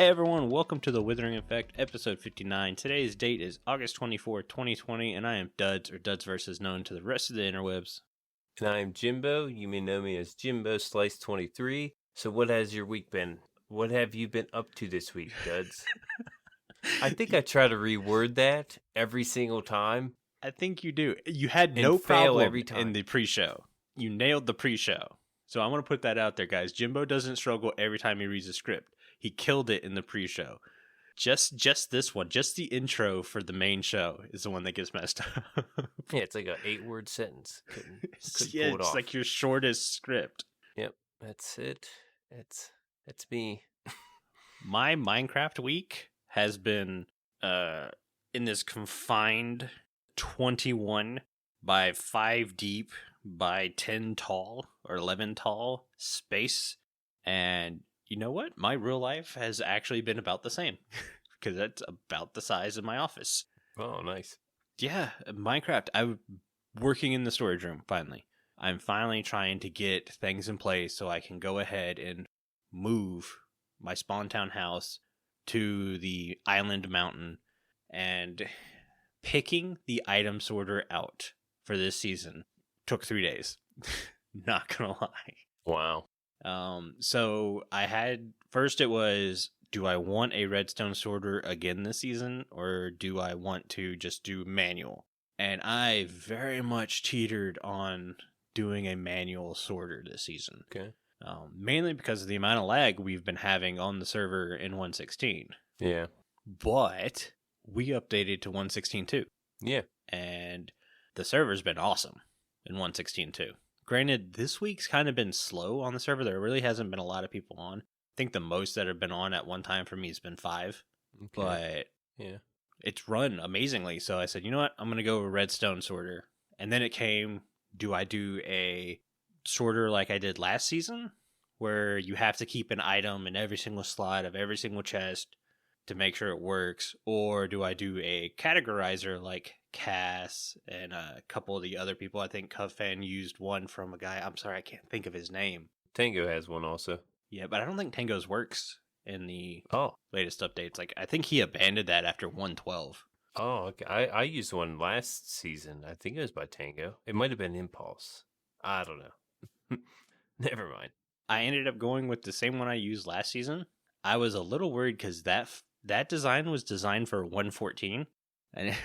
Hey everyone, welcome to the Withering Effect, episode 59. Today's date is August 24, 2020, and I am Duds, or Duds versus known to the rest of the interwebs. And I am Jimbo. You may know me as Jimbo Slice 23. So what has your week been? What have you been up to this week, Duds? I think I try to reword that every single time. I think you do. You had no fail problem every time. in the pre-show. You nailed the pre-show. So I want to put that out there, guys. Jimbo doesn't struggle every time he reads a script. He killed it in the pre-show. Just this one, just the intro for the main show is the one that gets messed up. Yeah, it's like an 8-word sentence. Couldn't Yeah, pull it it's off. like your shortest script. Yep, that's it. That's me. My Minecraft week has been in this confined 21 by 5 deep by 10 tall or 11 tall space. And you know what? My real life has actually been about the same because that's about the size of my office. Oh, nice. Yeah, Minecraft. I'm working in the storage room finally. I'm finally trying to get things in place so I can go ahead and move my spawn town house to the island mountain, and picking the item sorter out for this season took 3 days. Not gonna lie. Wow. So I had first it was, do I want a redstone sorter again this season, or do I want to just do manual? And I very much teetered on doing a manual sorter this season. Okay. Mainly because of the amount of lag we've been having on the server in 1.16. Yeah. But we updated to 1.16.2. Yeah. And the server's been awesome in 1.16.2. Granted, this week's kind of been slow on the server. There really hasn't been a lot of people on. I think the most that have been on at one time for me has been 5. Okay. But yeah, it's run amazingly. So I said, you know what? I'm going to go with redstone sorter. And then it came, do I do a sorter like I did last season, where you have to keep an item in every single slot of every single chest to make sure it works? Or do I do a categorizer like Cass and a couple of the other people? I think Covfan used one from a guy. I'm sorry, I can't think of his name. Tango has one also. Yeah, but I don't think Tango's works in the Oh. latest updates. Like, I think he abandoned that after 1.12. Oh, okay. I used one last season. I think it was by Tango. It might have been Impulse. I don't know. Never mind. I ended up going with the same one I used last season. I was a little worried because that design was designed for 1.14, and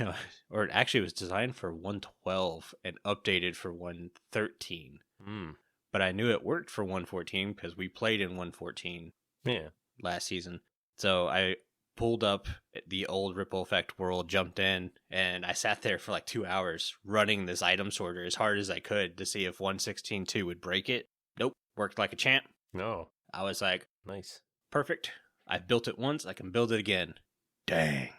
or it actually was designed for 1.12 and updated for 1.13. But I knew it worked for 1.14 because we played in 1.14 last season. So I pulled up the old Ripple Effect world, jumped in, and I sat there for like 2 hours running this item sorter as hard as I could to see if 1.16.2 would break it. Nope, worked like a champ. No. I was like, nice. Perfect. I've built it once, I can build it again. Dang.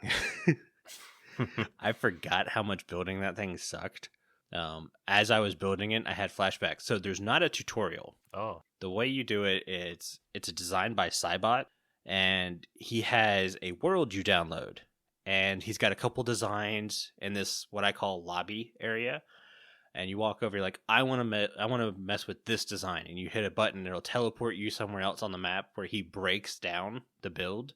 I forgot how much building that thing sucked. As I was building it, I had flashbacks. So there's not a tutorial. Oh. The way you do it, it's a design by Cybot, and he has a world you download, and he's got a couple designs in this what I call lobby area. And you walk over, you're like, I want to mess with this design, and you hit a button, it'll teleport you somewhere else on the map where he breaks down the build.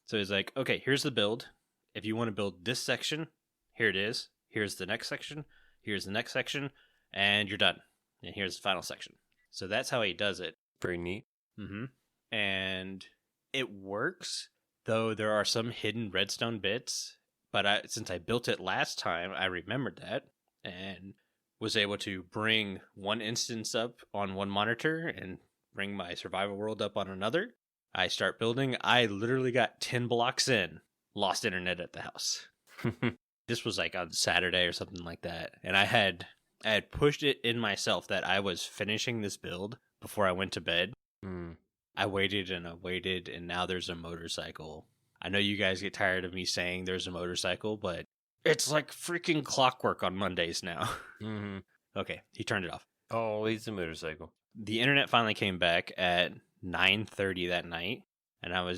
So he's like, okay, here's the build. If you want to build this section, here it is. Here's the next section. Here's the next section, and you're done. And here's the final section. So that's how he does it. Pretty neat. Mm-hmm. And it works, though there are some hidden redstone bits. But since I built it last time, I remembered that and was able to bring one instance up on one monitor and bring my survival world up on another. I start building. I literally got 10 blocks in, lost internet at the house. This was like on Saturday or something like that. And I had pushed it in myself that I was finishing this build before I went to bed. I waited, and now there's a motorcycle. I know you guys get tired of me saying there's a motorcycle, but it's like freaking clockwork on Mondays now. Mm-hmm. Okay, he turned it off. Oh, he's a motorcycle. The internet finally came back at 9:30 that night, and I'm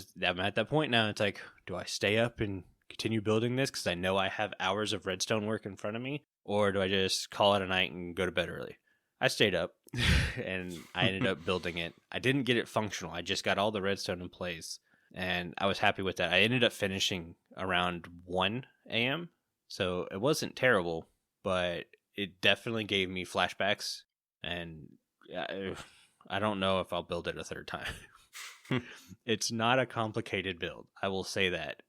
at that point now. It's like, do I stay up and continue building this because I know I have hours of redstone work in front of me, or do I just call it a night and go to bed early? I stayed up, and I ended up building it. I didn't get it functional. I just got all the redstone in place, and I was happy with that. I ended up finishing around 1 a.m., so it wasn't terrible, but it definitely gave me flashbacks, and I don't know if I'll build it a third time. It's not a complicated build, I will say that.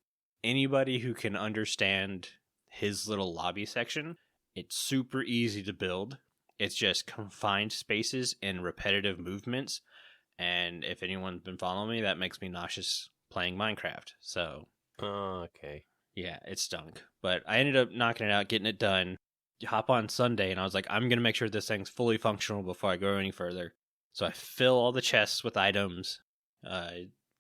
Anybody who can understand his little lobby section, it's super easy to build. It's just confined spaces and repetitive movements. And if anyone's been following me, that makes me nauseous playing Minecraft. So, Oh, okay. yeah, it stunk. But I ended up knocking it out, getting it done. You hop on Sunday, and I was like, I'm going to make sure this thing's fully functional before I go any further. So I fill all the chests with items. Uh,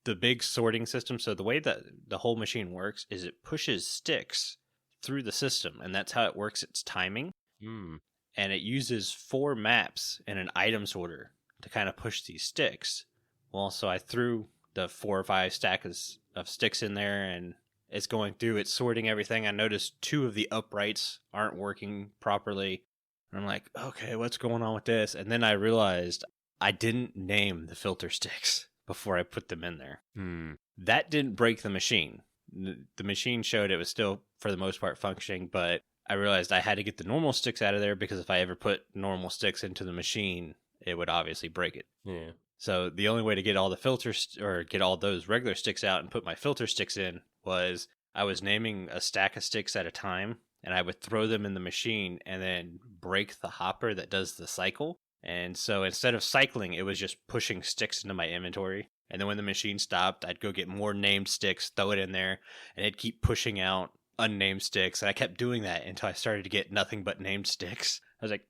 the big sorting system. So the way that the whole machine works is it pushes sticks through the system, and that's how it works its timing. Hmm. And it uses 4 maps and an item sorter to kind of push these sticks. Well, so I threw the 4 or 5 stacks of sticks in there, and it's going through, it's sorting everything. I noticed 2 of the uprights aren't working properly. And I'm like, okay, what's going on with this? And then I realized I didn't name the filter sticks before I put them in there. Hmm. That didn't break the machine. The machine showed it was still, for the most part, functioning, but I realized I had to get the normal sticks out of there because if I ever put normal sticks into the machine, it would obviously break it. Yeah. So the only way to get all the filters or get all those regular sticks out and put my filter sticks in was I was naming a stack of sticks at a time, and I would throw them in the machine and then break the hopper that does the cycle. And so instead of cycling, it was just pushing sticks into my inventory. And then when the machine stopped, I'd go get more named sticks, throw it in there, and it'd keep pushing out unnamed sticks. And I kept doing that until I started to get nothing but named sticks. I was like,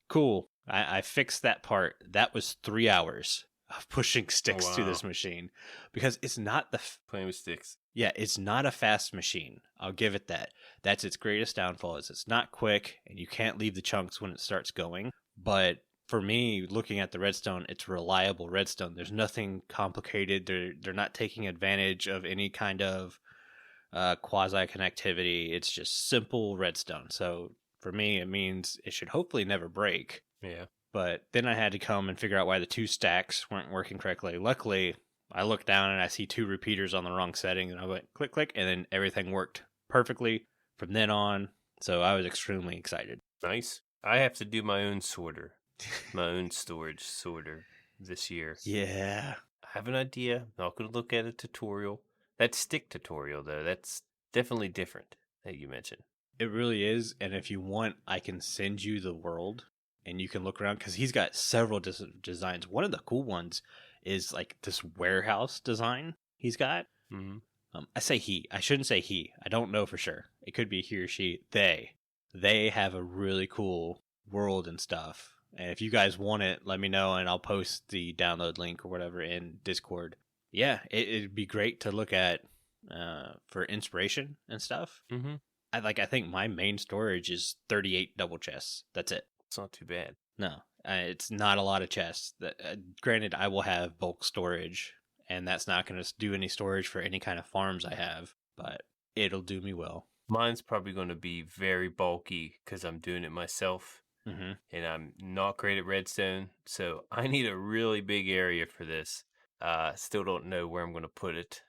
cool. I fixed that part. That was 3 hours of pushing sticks to this machine because it's not playing with sticks. Yeah, it's not a fast machine. I'll give it that. That's its greatest downfall is it's not quick and you can't leave the chunks when it starts going. But for me, looking at the redstone, it's reliable redstone. There's nothing complicated. They're not taking advantage of any kind of quasi connectivity. It's just simple redstone. So for me, it means it should hopefully never break. Yeah. But then I had to come and figure out why the 2 stacks weren't working correctly. Luckily, I looked down and I see 2 repeaters on the wrong setting, and I went click, click, and then everything worked perfectly from then on. So I was extremely excited. Nice. I have to do my own sorter, my own storage sorter this year. Yeah. I have an idea. I'm not going to look at a tutorial. That stick tutorial, though, that's definitely different that you mentioned. It really is. And if you want, I can send you the world and you can look around because he's got several designs. One of the cool ones is like this warehouse design he's got. Mm-hmm. I say he. I shouldn't say he. I don't know for sure. It could be he or she. They have a really cool world and stuff. And if you guys want it, let me know and I'll post the download link or whatever in Discord. Yeah, it'd be great to look at for inspiration and stuff. Mm-hmm. I think my main storage is 38 double chests. That's it. It's not too bad. No, it's not a lot of chests. Granted, I will have bulk storage, and that's not going to do any storage for any kind of farms I have, but it'll do me well. Mine's probably going to be very bulky because I'm doing it myself, and I'm not great at redstone, so I need a really big area for this. Still don't know where I'm going to put it.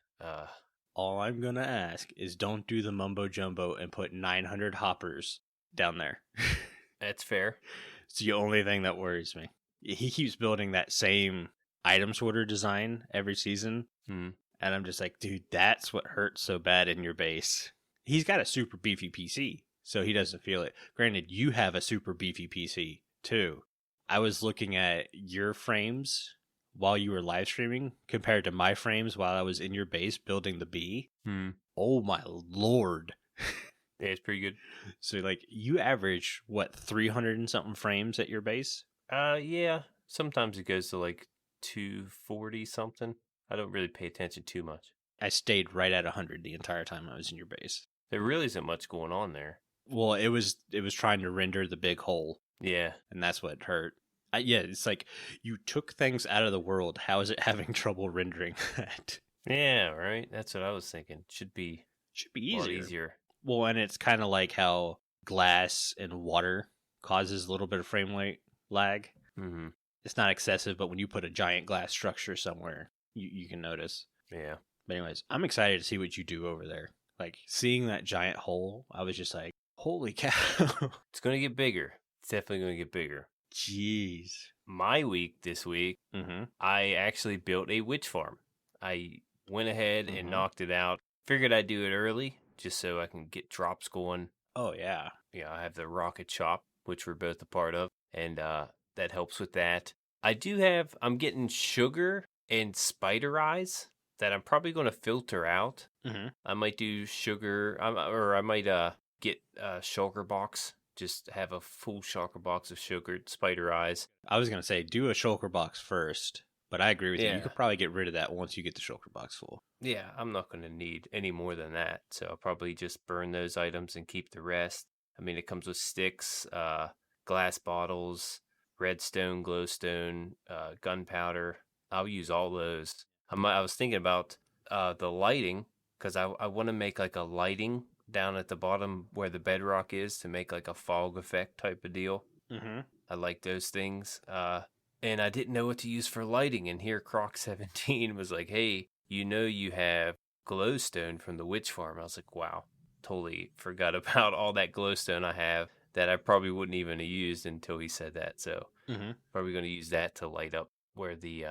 All I'm going to ask is don't do the mumbo jumbo and put 900 hoppers down there. That's fair. It's the only thing that worries me. He keeps building that same item sorter design every season. And I'm just like, dude, that's what hurts so bad in your base. He's got a super beefy PC, so he doesn't feel it. Granted, you have a super beefy PC, too. I was looking at your frames while you were live streaming compared to my frames while I was in your base building the bee. Oh, my Lord. Yeah, it's pretty good. So, like, you average, 300 and something frames at your base? Yeah. Sometimes it goes to, 240 something. I don't really pay attention too much. I stayed right at 100 the entire time I was in your base. There really isn't much going on there. Well, it was trying to render the big hole. Yeah. And that's what hurt. Yeah, it's like, you took things out of the world. How is it having trouble rendering that? Yeah, right? That's what I was thinking. Should be easier. Well, and it's kind of like how glass and water causes a little bit of frame rate lag. It's not excessive, but when you put a giant glass structure somewhere, you can notice. Yeah. But anyways, I'm excited to see what you do over there. Like seeing that giant hole, I was just like, holy cow. It's going to get bigger. It's definitely going to get bigger. Jeez. My week this week, Mm-hmm. I actually built a witch farm. I went ahead and Mm-hmm. knocked it out. Figured I'd do it early just so I can get drops going. Oh, yeah. Yeah, I have the rocket shop, which we're both a part of, and that helps with that. I'm getting sugar and spider eyes that I'm probably going to filter out. Mm-hmm. I might do sugar, or I might get a shulker box. Just have a full shulker box of sugared spider eyes. I was going to say, do a shulker box first, but I agree with you. You Yeah. could probably get rid of that once you get the shulker box full. Yeah, I'm not going to need any more than that. So I'll probably just burn those items and keep the rest. I mean, it comes with sticks, glass bottles, redstone, glowstone, gunpowder. I'll use all those. I was thinking about the lighting because I want to make like a lighting down at the bottom where the bedrock is to make like a fog effect type of deal. Mm-hmm. I like those things. And I didn't know what to use for lighting. And here Croc17 was like, hey, you have glowstone from the witch farm. I was like, wow, totally forgot about all that glowstone I have that I probably wouldn't even have used until he said that. So probably going to use that to light up where the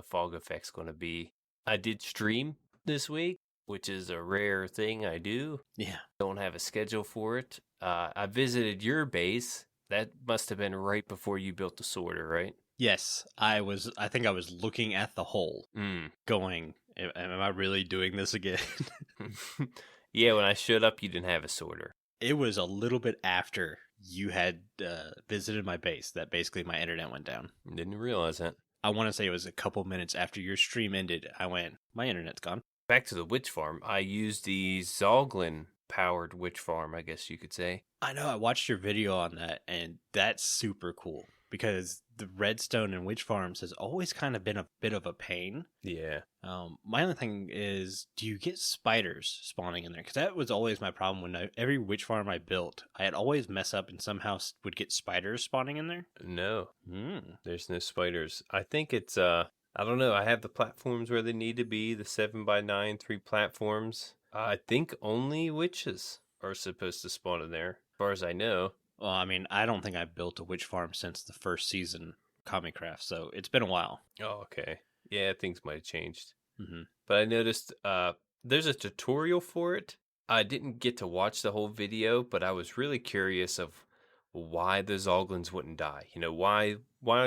fog effect's going to be. I did stream this week, which is a rare thing I do. Yeah. Don't have a schedule for it. I visited your base. That must have been right before you built the sorter, right? Yes, I think I was looking at the hole, going, am I really doing this again? Yeah, when I showed up, you didn't have a sorter. It was a little bit after you had visited my base that basically my internet went down. Didn't realize that. I want to say it was a couple minutes after your stream ended. I went, my internet's gone. Back to the witch farm. I used the Zoglin powered witch farm, I guess you could say. I know, I watched your video on that, and that's super cool because the redstone and witch farms has always kind of been a bit of a pain. Yeah. My only thing is, do you get spiders spawning in there? Because that was always my problem when every witch farm I built, I'd always mess up and somehow would get spiders spawning in there. No, there's no spiders. I think it's, I don't know. I have the platforms where they need to be, the 7x9, 3 platforms. I think only witches are supposed to spawn in there, as far as I know. Well, I mean, I don't think I've built a witch farm since the first season Comiccraft, so it's been a while. Oh, okay. Yeah, things might have changed. Mm-hmm. But I noticed there's a tutorial for it. I didn't get to watch the whole video, but I was really curious of why the Zoglins wouldn't die. You know, why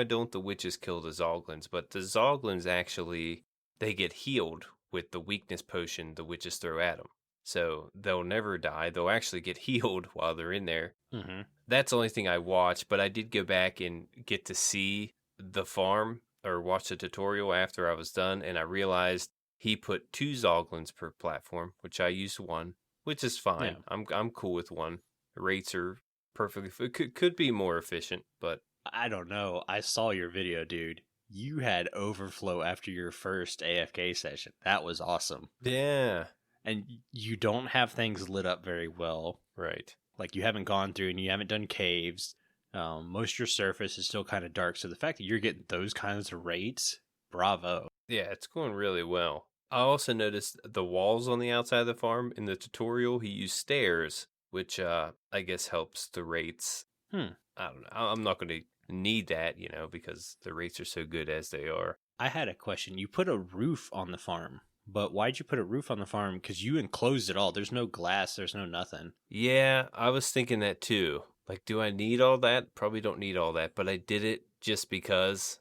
don't the witches kill the Zoglins? But the Zoglins actually, they get healed with the weakness potion the witches throw at them. So they'll never die. They'll actually get healed while they're in there. Mm-hmm. That's the only thing I watched, but I did go back and get to see the farm or watch the tutorial after I was done, and I realized he put 2 Zoglins per platform, which I used 1, which is fine. Yeah. I'm cool with 1. The rates are perfectly could be more efficient, but I don't know. I saw your video, dude. You had overflow after your first AFK session. That was awesome. Yeah. And you don't have things lit up very well. Right. Like you haven't gone through and you haven't done caves. Most of your surface is still kind of dark. So the fact that you're getting those kinds of rates, bravo. Yeah, it's going really well. I also noticed the walls on the outside of the farm. In the tutorial, he used stairs, which I guess helps the rates. I don't know. I'm not going to need that, because the rates are so good as they are. I had a question. You put a roof on the farm. But why'd you put a roof on the farm? Because you enclosed it all. There's no glass. There's no nothing. Yeah, I was thinking that too. Like, do I need all that? Probably don't need all that. But I did it just because.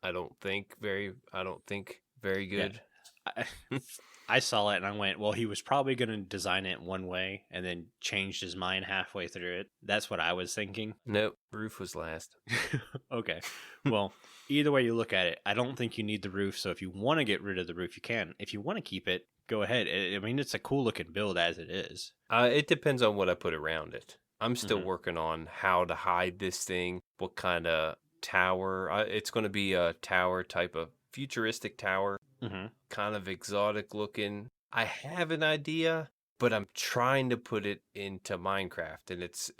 I don't think very good. Yeah. I saw it and I went, well, he was probably going to design it one way and then changed his mind halfway through it. That's what I was thinking. Nope, roof was last. Okay. Well, either way you look at it, I don't think you need the roof. So if you want to get rid of the roof, you can. If you want to keep it, go ahead. I mean, it's a cool looking build as it is. It depends on what I put around it. I'm still working on how to hide this thing, what kind of tower. It's going to be a tower type of futuristic tower. Kind of exotic looking. I have an idea, but I'm trying to put it into Minecraft, and it's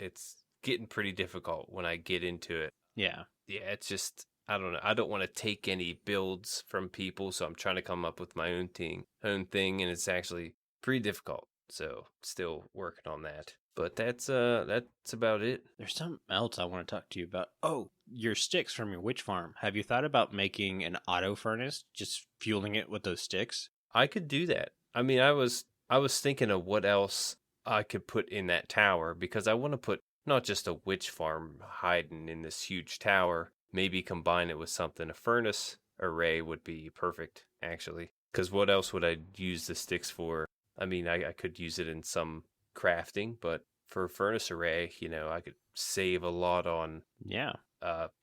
getting pretty difficult when I get into it. Yeah. Yeah, it's just I don't know. I don't want to take any builds from people, so I'm trying to come up with my own thing, and it's actually pretty difficult. So still working on that. But that's about it. There's something else I want to talk to you about. Oh, your sticks from your witch farm. Have you thought about making an auto furnace, just fueling it with those sticks? I could do that. I mean, I was thinking of what else I could put in that tower because I want to put not just a witch farm hiding in this huge tower, maybe combine it with something. A furnace array would be perfect, actually. Because what else would I use the sticks for? I mean, I could use it in some crafting, but for a furnace array, I could save a lot on Yeah.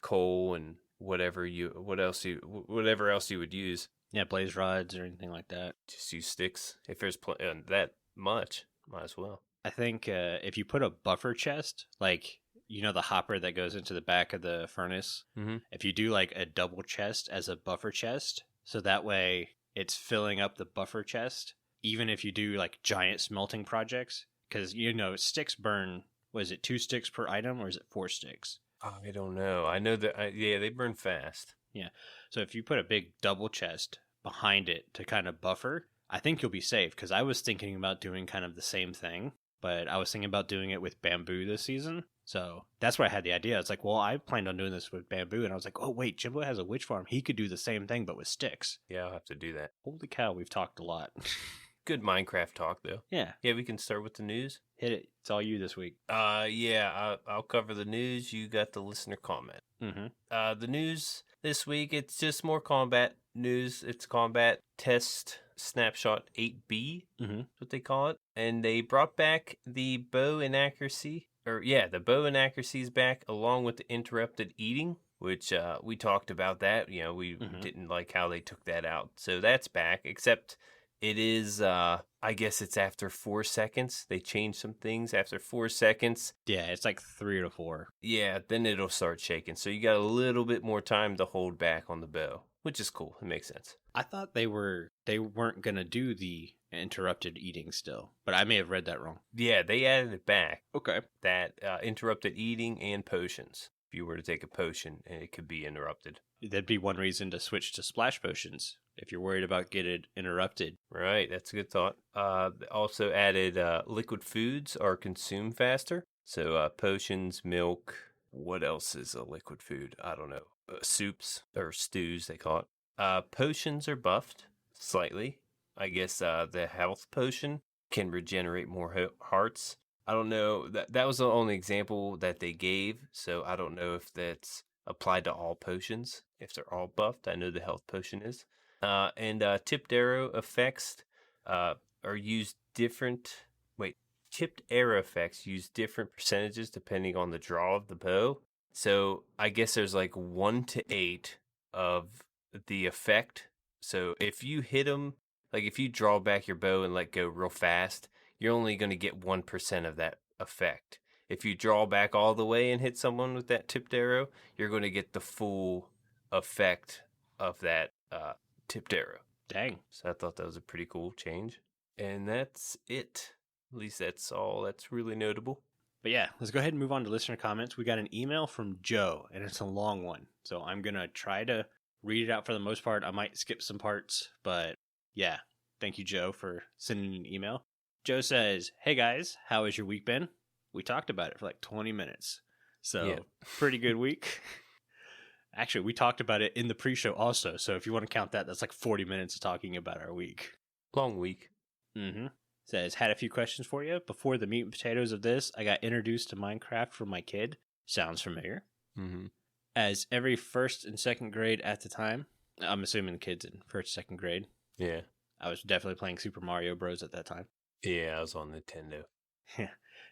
coal and whatever else you would use. Yeah, blaze rods or anything like that. Just use sticks. If there's that much, might as well. I think if you put a buffer chest, like, the hopper that goes into the back of the furnace, Mm-hmm. if you do like a double chest as a buffer chest, so that way it's filling up the buffer chest, even if you do like giant smelting projects, because, sticks burn, was it 2 sticks per item or is it 4 sticks? I don't know. I know that, yeah, they burn fast. Yeah. So if you put a big double chest behind it to kind of buffer, I think you'll be safe because I was thinking about doing kind of the same thing, but I was thinking about doing it with bamboo this season. So that's where I had the idea. It's like, well, I planned on doing this with bamboo. And I was like, oh, wait, Jimbo has a witch farm. He could do the same thing, but with sticks. Yeah, I'll have to do that. Holy cow, we've talked a lot. Good Minecraft talk, though. Yeah. Yeah, we can start with the news. Hit it. It's all you this week. Yeah, I'll cover the news. You got the listener comment. Mm-hmm. The news this week, it's just more combat news. It's combat test snapshot 8B, Mm-hmm. is what they call it. And they brought back the bow inaccuracy. The bow inaccuracy is back along with the interrupted eating, which we talked about that. We didn't like how they took that out. So that's back, except it is, I guess it's after 4 seconds. They changed some things after 4 seconds. Yeah, it's like 3 to 4. Yeah, then it'll start shaking. So you got a little bit more time to hold back on the bow, which is cool. It makes sense. I thought they weren't gonna do the interrupted eating still, but I may have read that wrong. Yeah, they added it back. Okay. That interrupted eating and potions. If you were to take a potion, it could be interrupted. That'd be one reason to switch to splash potions if you're worried about getting interrupted. Right, that's a good thought. Also added liquid foods are consumed faster. So potions, milk. What else is a liquid food? I don't know. Soups or stews, they call it. Potions are buffed slightly. I guess the health potion can regenerate more hearts. I don't know. That was the only example that they gave, so I don't know if that's applied to all potions, if they're all buffed. I know the health potion is. And tipped arrow effects are used different. Wait, tipped arrow effects use different percentages depending on the draw of the bow. So I guess there's like 1 to 8 of the effect. So if you hit them, like if you draw back your bow and let go real fast, you're only going to get 1% of that effect. If you draw back all the way and hit someone with that tipped arrow, you're going to get the full effect of that tipped arrow. Dang. So I thought that was a pretty cool change. And that's it. At least that's all that's really notable. But yeah, let's go ahead and move on to listener comments. We got an email from Joe, and it's a long one. So I'm going to try to read it out for the most part. I might skip some parts, but yeah. Thank you, Joe, for sending an email. Joe says, hey guys, how has your week been? We talked about it for like 20 minutes. So yeah. Pretty good week. Actually, we talked about it in the pre-show also. So if you want to count that, that's like 40 minutes of talking about our week. Long week. Mm-hmm. Says, had a few questions for you. Before the meat and potatoes of this, I got introduced to Minecraft from my kid. Sounds familiar. Mm-hmm. As every first and second grade at the time, I'm assuming the kid's in first, second grade. Yeah. I was definitely playing Super Mario Bros. At that time. Yeah, I was on Nintendo.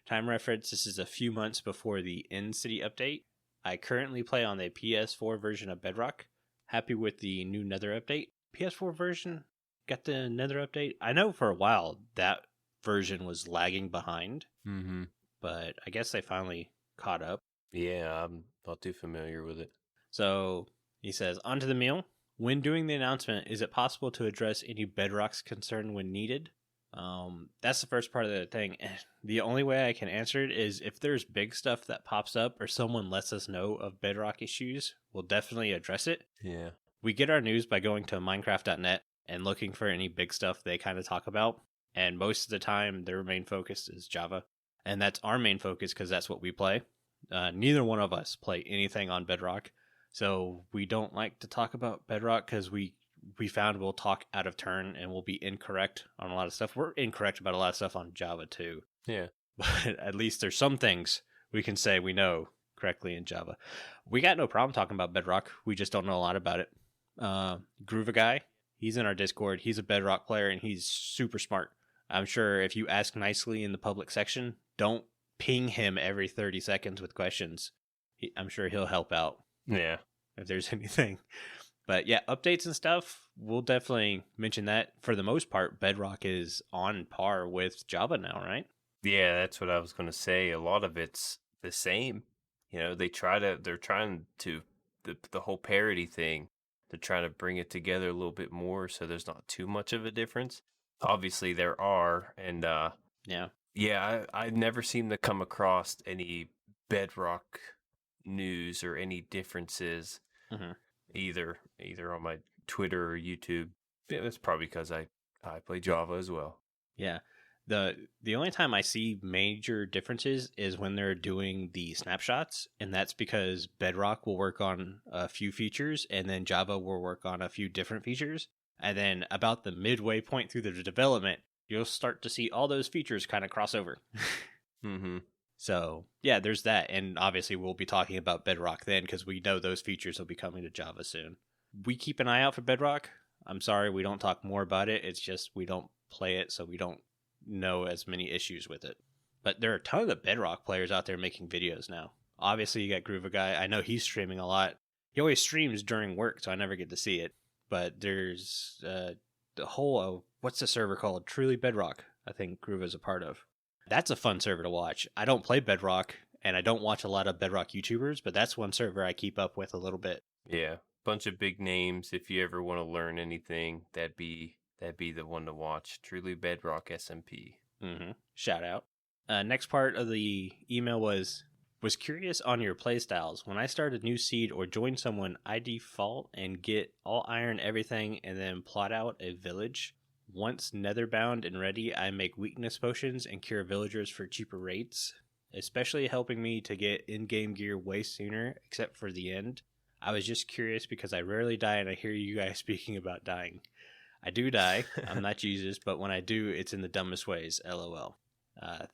Time reference, this is a few months before the In-City update. I currently play on the PS4 version of Bedrock. Happy with the new Nether update. PS4 version got the Nether update. I know for a while that version was lagging behind. Mm-hmm. But I guess they finally caught up. Yeah, I'm not too familiar with it. So he says, on to the meal. When doing the announcement, is it possible to address any Bedrock's concern when needed? That's the first part of the thing. The only way I can answer it is if there's big stuff that pops up or someone lets us know of Bedrock issues, we'll definitely address it. Yeah. We get our news by going to Minecraft.net and looking for any big stuff they kind of talk about. And most of the time, their main focus is Java. And that's our main focus because that's what we play. Neither one of us play anything on Bedrock. So we don't like to talk about Bedrock because we found we'll talk out of turn and we'll be incorrect on a lot of stuff. We're incorrect about a lot of stuff on Java too. Yeah. But at least there's some things we can say we know correctly in Java. We got no problem talking about Bedrock. We just don't know a lot about it. Groova Guy, he's in our Discord. He's a Bedrock player and he's super smart. I'm sure if you ask nicely in the public section, don't ping him every 30 seconds with questions. I'm sure he'll help out. Yeah. If there's anything. But yeah, updates and stuff, we'll definitely mention that. For the most part, Bedrock is on par with Java now, right? Yeah, that's what I was going to say. A lot of it's the same. They're trying to, the whole parody thing, they're trying to bring it together a little bit more so there's not too much of a difference. Obviously there are, and I never seem to come across any Bedrock news or any differences either on my Twitter or YouTube. Yeah, that's probably because I play Java as well. Yeah. The only time I see major differences is when they're doing the snapshots, and that's because Bedrock will work on a few features and then Java will work on a few different features. And then about the midway point through the development, you'll start to see all those features kind of cross over. Mm-hmm. So, yeah, there's that. And obviously, we'll be talking about Bedrock then because we know those features will be coming to Java soon. We keep an eye out for Bedrock. I'm sorry we don't talk more about it. It's just we don't play it, so we don't know as many issues with it. But there are a ton of Bedrock players out there making videos now. Obviously, you got Groova Guy. I know he's streaming a lot. He always streams during work, so I never get to see it. But there's the whole, what's the server called? Truly Bedrock, I think Groova's a part of. That's a fun server to watch. I don't play Bedrock, and I don't watch a lot of Bedrock YouTubers, but that's one server I keep up with a little bit. Yeah, bunch of big names. If you ever want to learn anything, that'd be the one to watch. Truly Bedrock SMP. Mm-hmm. Shout out. Next part of the email was curious on your playstyles. When I start a new seed or join someone, I default and get all iron everything and then plot out a village. Once netherbound and ready, I make weakness potions and cure villagers for cheaper rates, especially helping me to get in-game gear way sooner, except for the end. I was just curious because I rarely die and I hear you guys speaking about dying. I do die. I'm not Jesus, but when I do, it's in the dumbest ways. LOL.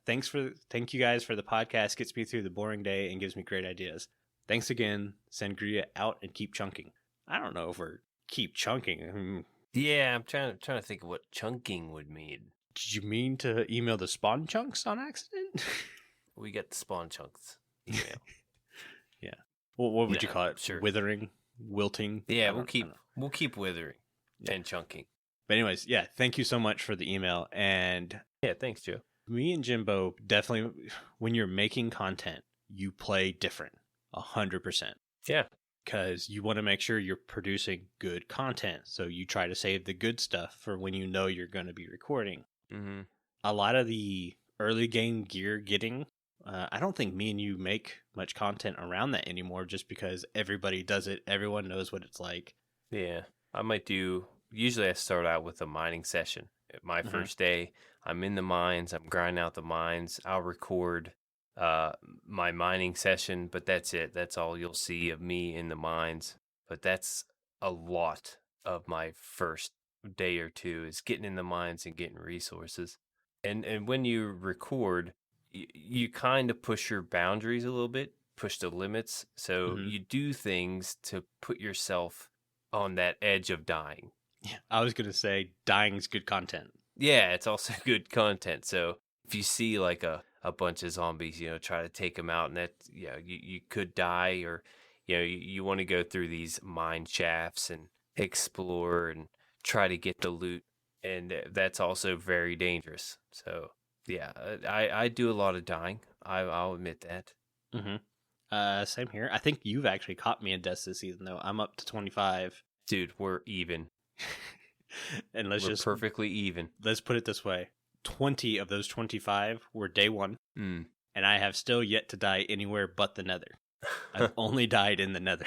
Thank you guys for the podcast. Gets me through the boring day and gives me great ideas. Thanks again. Sangria out and keep chunking. I don't know if we're keep chunking. Yeah, I'm trying to think of what chunking would mean. Did you mean to email the spawn chunks on accident? We got the spawn chunks email. Yeah. Well, what would you call it? Sure. Withering, wilting. Yeah, we'll keep withering and chunking. But anyways, yeah, thank you so much for the email. And yeah, thanks, Joe. Me and Jimbo definitely, when you're making content, you play different, 100%. Yeah. Because you want to make sure you're producing good content. So you try to save the good stuff for when you know you're going to be recording. Mm-hmm. A lot of the early game gear getting, I don't think me and you make much content around that anymore just because everybody does it. Everyone knows what it's like. Yeah. I might do, usually I start out with a mining session. My first day, I'm in the mines. I'm grinding out the mines. I'll record my mining session, but that's it. That's all you'll see of me in the mines. But that's a lot of my first day or two is getting in the mines and getting resources. And when you record, you kind of push your boundaries a little bit, push the limits. So you do things to put yourself on that edge of dying. Yeah, I was going to say dying's good content. Yeah, it's also good content. So if you see like a bunch of zombies, try to take them out, and that, you could die, or, you want to go through these mine shafts and explore and try to get the loot. And that's also very dangerous. So yeah, I do a lot of dying. I'll admit that. Mm-hmm. Same here. I think you've actually caught me in deaths this season, though. I'm up to 25. Dude, we're even. And we're perfectly even. Let's put it this way. 20 of those 25 were day one, Mm. and I have still yet to die anywhere but the nether. I've only died in the nether.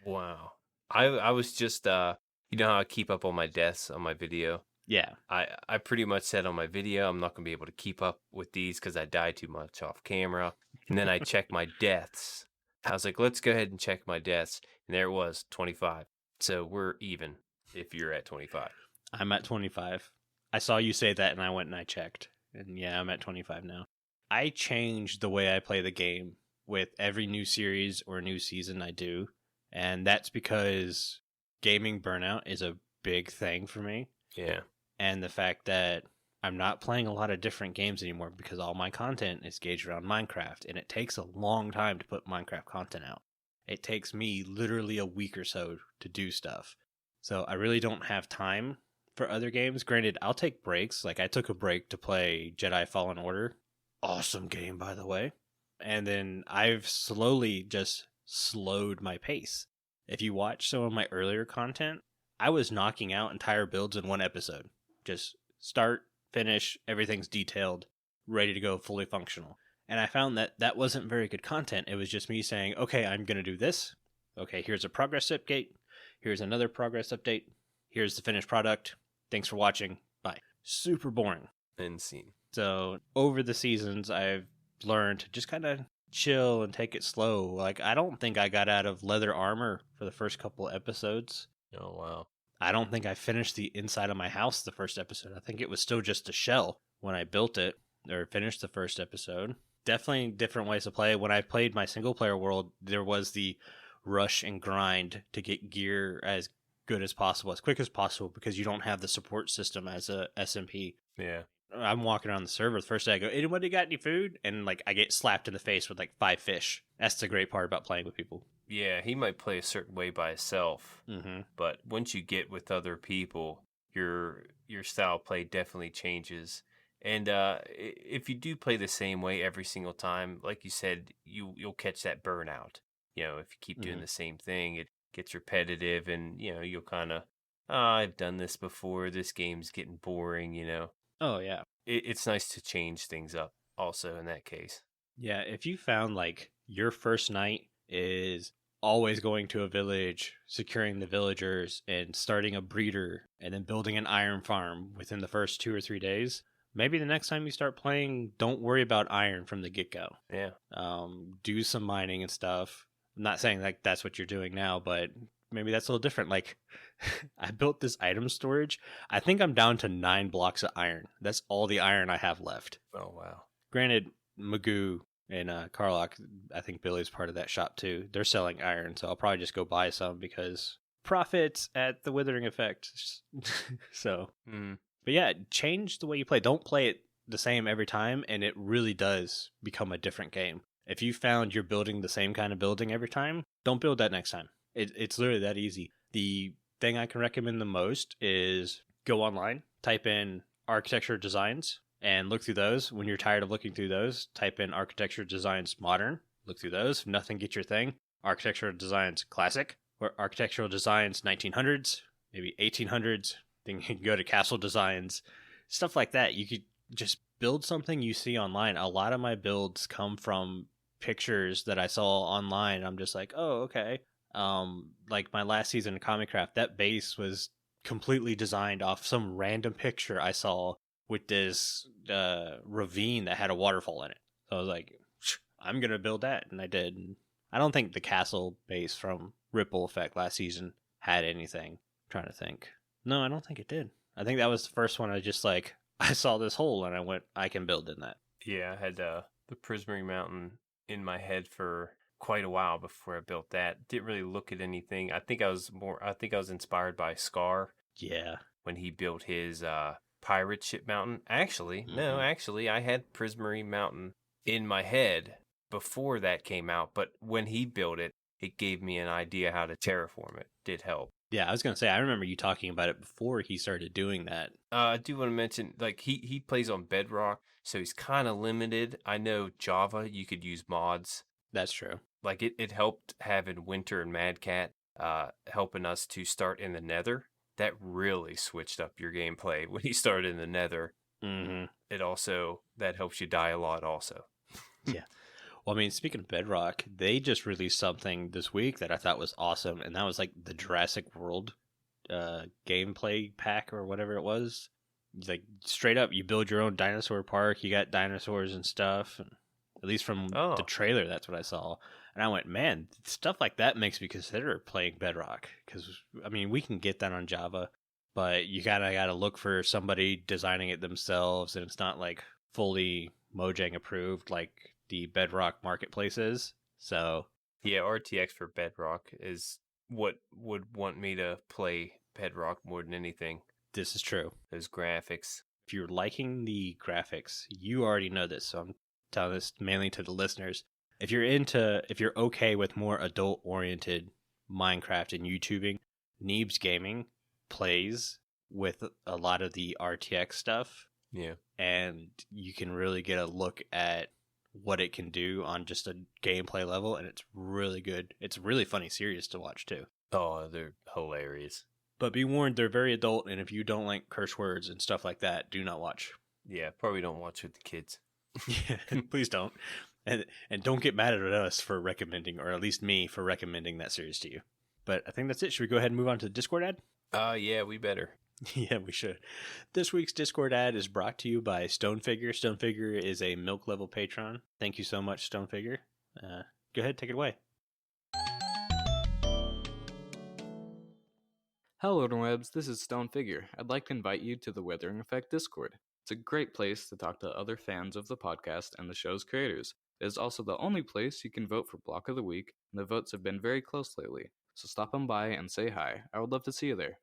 Wow. I was just you know how I keep up on my deaths on my video? Yeah. I pretty much said on my video I'm not gonna be able to keep up with these because I die too much off camera. And then I checked my deaths. I was like, let's go ahead and check my deaths. And there it was, 25. So we're even if you're at 25. I'm at 25. I saw you say that and I went and I checked. And yeah, I'm at 25 now. I changed the way I play the game with every new series or new season I do. And that's because gaming burnout is a big thing for me. Yeah. And the fact that I'm not playing a lot of different games anymore because all my content is gauged around Minecraft. And it takes a long time to put Minecraft content out. It takes me literally a week or so to do stuff. So I really don't have time for other games. Granted, I'll take breaks. Like I took a break to play Jedi Fallen Order. Awesome game, by the way. And then I've slowly just slowed my pace. If you watch some of my earlier content, I was knocking out entire builds in one episode. Just start, finish, everything's detailed, ready to go, fully functional. And I found that that wasn't very good content. It was just me saying, okay, I'm going to do this. Okay, here's a progress update. Here's another progress update. Here's the finished product. Thanks for watching. Bye. Super boring. Insane. So over the seasons, I've learned to just kind of chill and take it slow. Like, I don't think I got out of leather armor for the first couple episodes. Oh, wow. I don't think I finished the inside of my house the first episode. I think it was still just a shell when I built it or finished the first episode. Definitely different ways to play. When I played my single player world, there was the rush and grind to get gear as good as possible, as quick as possible, because you don't have the support system as a SMP. Yeah. I'm walking around the server. The first day I go, anybody got any food? And like I get slapped in the face with like 5 fish. That's the great part about playing with people. Yeah, he might play a certain way by himself, but once you get with other people, your style of play definitely changes. And if you do play the same way every single time, like you said, you'll catch that burnout. You know, if you keep doing the same thing, it gets repetitive, and you know you'll kind of, I've done this before. This game's getting boring. You know. Oh yeah, It's nice to change things up. Also, in that case. yeah. If you found like your first night is always going to a village, securing the villagers, and starting a breeder, and then building an iron farm within the first 2 or 3 days, maybe the next time you start playing, don't worry about iron from the get-go. Yeah. Do some mining and stuff. I'm not saying like that's what you're doing now, but maybe that's a little different. Like, I built this item storage. I think I'm down to 9 blocks of iron. That's all the iron I have left. Oh, wow. Granted, Magoo and Carlock, I think Billy's part of that shop too. They're selling iron, so I'll probably just go buy some because profits at the Withering Effect. So, but yeah, change the way you play. Don't play it the same every time, and it really does become a different game. If you found you're building the same kind of building every time, don't build that next time. It's literally that easy. The thing I can recommend the most is go online, type in architecture designs, and look through those. When you're tired of looking through those, type in architecture designs modern, look through those. If nothing gets your thing, architectural designs classic, or architectural designs 1900s, maybe 1800s. Then you can go to castle designs, stuff like that. You could just build something you see online. A lot of my builds come from pictures that I saw online. I'm just like, oh, okay. Like my last season of Comic Craft, that base was completely designed off some random picture I saw with this ravine that had a waterfall in it. So I was like, I'm going to build that. And I did. And I don't think the castle base from Ripple Effect last season had anything. I'm trying to think. No, I don't think it did. I think that was the first one I just like, I saw this hole and I went, I can build in that. Yeah, I had the Prismary Mountain in my head for quite a while before I built that. Didn't really look at anything. I think I was inspired by Scar. Yeah. When he built his pirate ship mountain. Actually, I had Prismary Mountain in my head before that came out, but when he built it, it gave me an idea how to terraform it. Did help. Yeah, I was going to say, I remember you talking about it before he started doing that. I do want to mention, like, he plays on Bedrock, so he's kind of limited. I know Java, you could use mods. That's true. Like, it helped having Winter and Mad Cat helping us to start in the Nether. That really switched up your gameplay when you started in the Nether. Mm-hmm. That helps you die a lot also. Yeah. Well, I mean, speaking of Bedrock, they just released something this week that I thought was awesome, and that was like the Jurassic World gameplay pack or whatever it was. Like straight up, you build your own dinosaur park. You got dinosaurs and stuff. And at least from the Oh, trailer, that's what I saw. And I went, man, stuff like that makes me consider playing Bedrock because I mean, we can get that on Java, but you gotta look for somebody designing it themselves, and it's not like fully Mojang approved like the Bedrock marketplace is. So yeah, RTX for Bedrock is what would want me to play Bedrock more than anything. this is true. Those graphics. If you're liking the graphics, you already know this, so I'm telling this mainly to the listeners. If you're okay with more adult oriented Minecraft and YouTubing, Neebs Gaming plays with a lot of the RTX stuff, Yeah. and you can really get a look at what it can do on just a gameplay level, and it's really good. It's a really funny series to watch too. Oh, they're hilarious. But be warned, they're very adult, and if you don't like curse words and stuff like that, do not watch. Yeah, probably don't watch with the kids. Yeah, please don't. And don't get mad at us for recommending, or at least me for recommending that series to you. But I think that's it. Should we go ahead and move on to the Discord ad? Yeah, we better. Yeah, we should. This week's Discord ad is brought to you by Stonefigure. Stonefigure is a milk level patron. Thank you so much, Stonefigure. Go ahead, take it away. Hello, interwebs. This is Stone Figure. I'd like to invite you to the Withering Effect Discord. It's a great place to talk to other fans of the podcast and the show's creators. It is also the only place you can vote for Block of the Week, and the votes have been very close lately. So stop on by and say hi. I would love to see you there.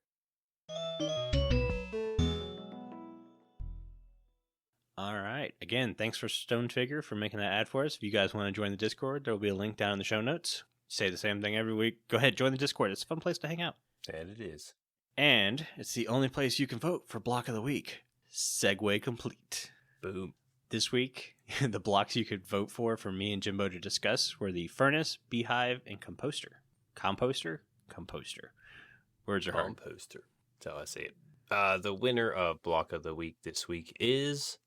All right. Again, thanks for Stonefigure for making that ad for us. If you guys want to join the Discord, there will be a link down in the show notes. Say the same thing every week. Go ahead, join the Discord. It's a fun place to hang out. And it is. And it's the only place you can vote for Block of the Week. Segue complete. Boom. This week, the blocks you could vote for me and Jimbo to discuss were the Furnace, Beehive, and Composter. Composter? Composter. Words are hard. Composter. That's how I say it. The winner of Block of the Week this week is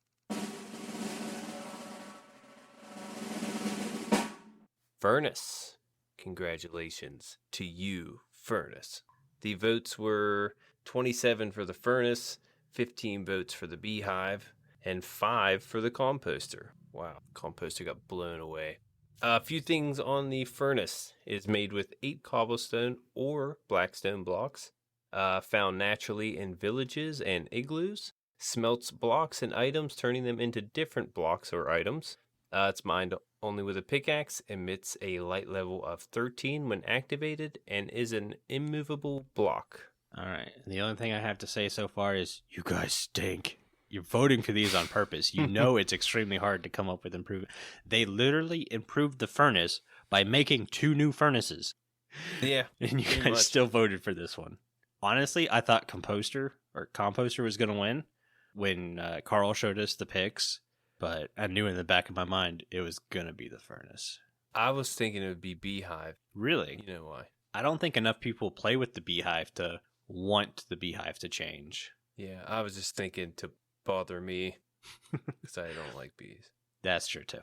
Furnace. Congratulations to you, Furnace. The votes were 27 for the Furnace, 15 votes for the Beehive, and 5 for the Composter. Wow, Composter got blown away. A few things on the Furnace. It is made with 8 cobblestone or blackstone blocks, found naturally in villages and igloos. Smelts blocks and items, turning them into different blocks or items. It's mined only with a pickaxe, emits a light level of 13 when activated, and is an immovable block. All right. The only thing I have to say so far is you guys stink. You're voting for these on purpose. You know it's extremely hard to come up with improvement. They literally improved the furnace by making 2 new furnaces. Yeah. And you guys still voted for this one. Honestly, I thought Composter was going to win when Carl showed us the pics, but I knew in the back of my mind it was going to be the furnace. I was thinking it would be Beehive. Really? You know why? I don't think enough people play with the Beehive to want the Beehive to change. Yeah, I was just thinking to bother me because I don't like bees. That's true too.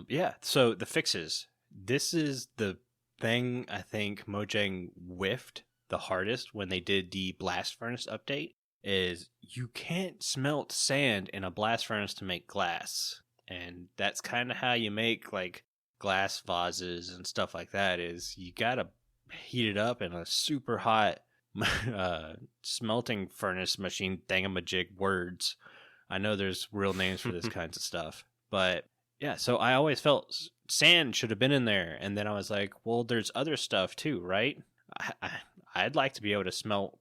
Yeah, so the fixes. This is the thing I think Mojang whiffed the hardest when they did the blast furnace update, is you can't smelt sand in a blast furnace to make glass. And that's kind of how you make like glass vases and stuff like that, is you gotta heat it up in a super hot smelting furnace machine thingamajig words. I know there's real names for this kinds of stuff, but yeah, so I always felt sand should have been in there, and then I was like, well, there's other stuff too, right? I'd like to be able to smelt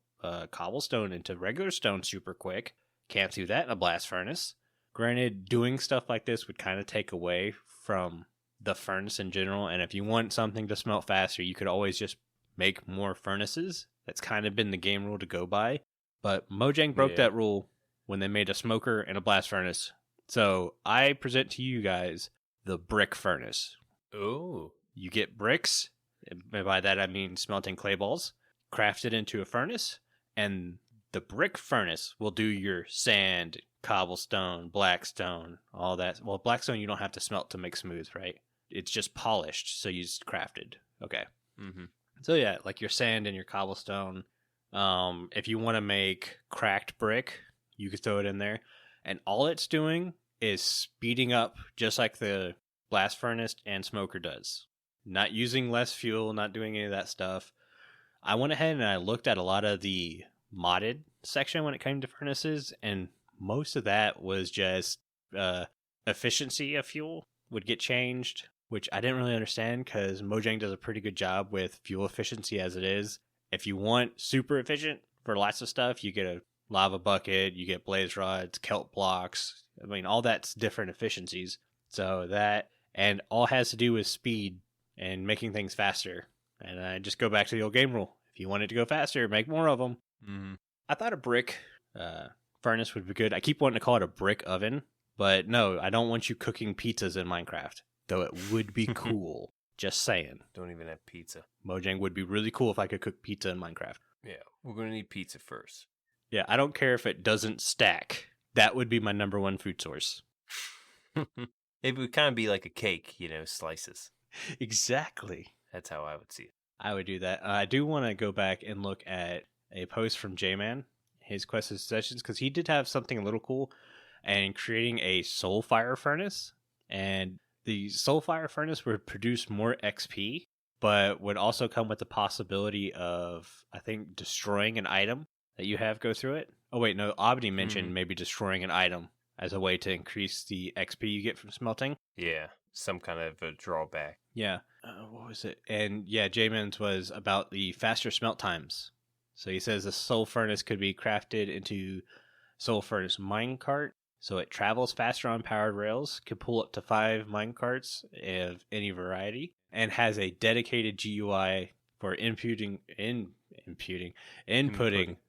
cobblestone into regular stone super quick. Can't do that in a blast furnace. Granted, doing stuff like this would kind of take away from the furnace in general, and if you want something to smelt faster, you could always just make more furnaces. That's kind of been the game rule to go by, but Mojang broke that rule when they made a smoker and a blast furnace. So I present to you guys the brick furnace. Oh. You get bricks, and by that I mean smelting clay balls, craft it into a furnace, and The brick furnace will do your sand, cobblestone, blackstone, all that. Well, blackstone you don't have to smelt to make smooth, right? It's just polished, so you just crafted. Okay. Mm-hmm. So yeah, like your sand and your cobblestone. If you want to make cracked brick, you could throw it in there. And all it's doing is speeding up just like the blast furnace and smoker does. Not using less fuel, not doing any of that stuff. I went ahead and I looked at a lot of the modded section when it came to furnaces, and most of that was just efficiency of fuel would get changed, which I didn't really understand because Mojang does a pretty good job with fuel efficiency as it is. If you want super efficient for lots of stuff, you get a lava bucket, you get blaze rods, kelp blocks. I mean, all that's different efficiencies. So that, and all has to do with speed and making things faster. And I just go back to the old game rule. If you want it to go faster, make more of them. Mm-hmm. I thought a brick furnace would be good. I keep wanting to call it a brick oven, but no, I don't want you cooking pizzas in Minecraft, though it would be cool. Just saying. Don't even have pizza. Mojang would be really cool if I could cook pizza in Minecraft. Yeah, we're going to need pizza first. Yeah, I don't care if it doesn't stack. That would be my number one food source. It would kind of be like a cake, slices. Exactly. That's how I would see it. I would do that. I do want to go back and look at a post from J-Man, his quest and sessions, because he did have something a little cool and creating a soul fire furnace. And the soul fire furnace would produce more XP, but would also come with the possibility of, I think, destroying an item that you have go through it. Oh, wait, no, Abdi mentioned maybe destroying an item as a way to increase the XP you get from smelting. Yeah, some kind of a drawback. Yeah. What was it? And yeah, J-Man's was about the faster smelt times. So he says the soul furnace could be crafted into soul furnace minecart. So it travels faster on powered rails, can pull up to 5 minecarts of any variety, and has a dedicated GUI for inputting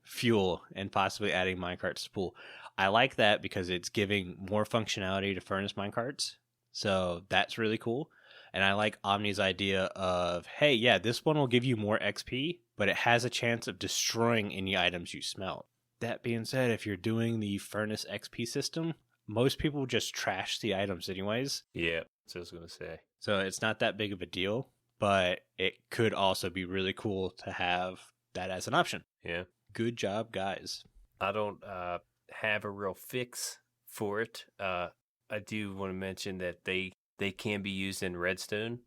fuel and possibly adding minecarts to pool. I like that because it's giving more functionality to furnace minecarts. So that's really cool. And I like Omni's idea of, hey, yeah, this one will give you more XP, but it has a chance of destroying any items you smelt. That being said, if you're doing the furnace XP system, most people just trash the items anyways. Yeah, that's what I was going to say. So it's not that big of a deal, but it could also be really cool to have that as an option. Yeah. Good job, guys. I don't have a real fix for it. I do want to mention that they can be used in Redstone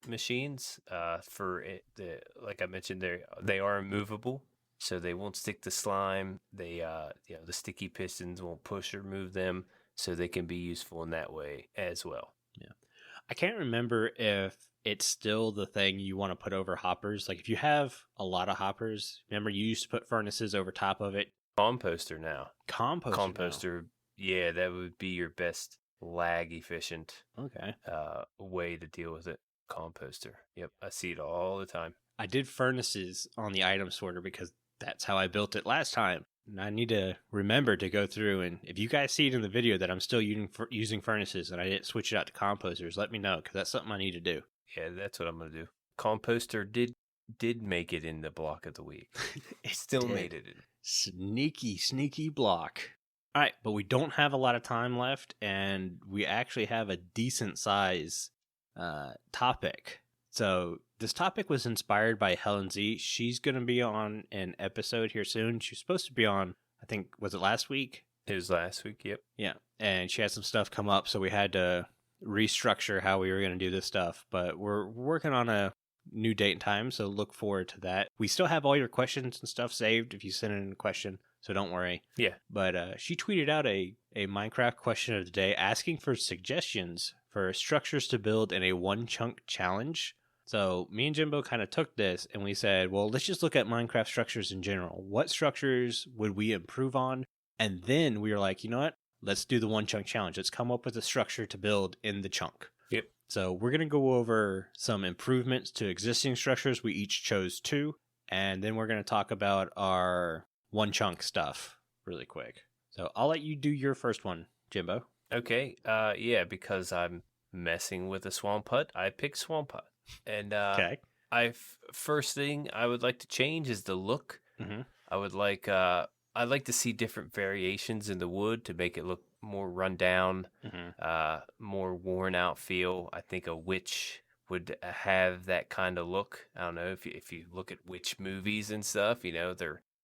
machines. For it, like I mentioned, they are immovable, so they won't stick to slime. They the sticky pistons won't push or move them, so they can be useful in that way as well. Yeah, I can't remember if it's still the thing you want to put over hoppers. Like if you have a lot of hoppers, remember you used to put furnaces over top of it. Composter now. Composter. Yeah, that would be your best lag efficient way to deal with it. Composter. Yep, I see it all the time. I did furnaces on the item sorter because that's how I built it last time. And I need to remember to go through, and if you guys see it in the video that I'm still using furnaces and I didn't switch it out to composters, let me know because that's something I need to do. Yeah, that's what I'm going to do. Composter did make it in the block of the week. It still made it in. Sneaky block. All right, but we don't have a lot of time left, and we actually have a decent size topic. So this topic was inspired by Helen Z. She's going to be on an episode here soon. She was supposed to be on, I think, was it last week? It was last week, yep. Yeah, and she had some stuff come up, so we had to restructure how we were going to do this stuff. But we're working on a new date and time, so look forward to that. We still have all your questions and stuff saved if you send in a question, so don't worry. Yeah. But she tweeted out a Minecraft question of the day asking for suggestions for structures to build in a one-chunk challenge. So me and Jimbo kind of took this and we said, well, let's just look at Minecraft structures in general. What structures would we improve on? And then we were like, you know what? Let's do the one-chunk challenge. Let's come up with a structure to build in the chunk. Yep. So we're going to go over some improvements to existing structures. We each chose 2. And then we're going to talk about our one-chunk stuff really quick. So I'll let you do your first one, Jimbo. Okay. Yeah, because I'm messing with a swamp hut, I picked swamp hut. And first thing I would like to change is the look. Mm-hmm. I would like I like to see different variations in the wood to make it look more run down, more worn out feel. I think a witch would have that kind of look. I don't know if you look at witch movies and stuff,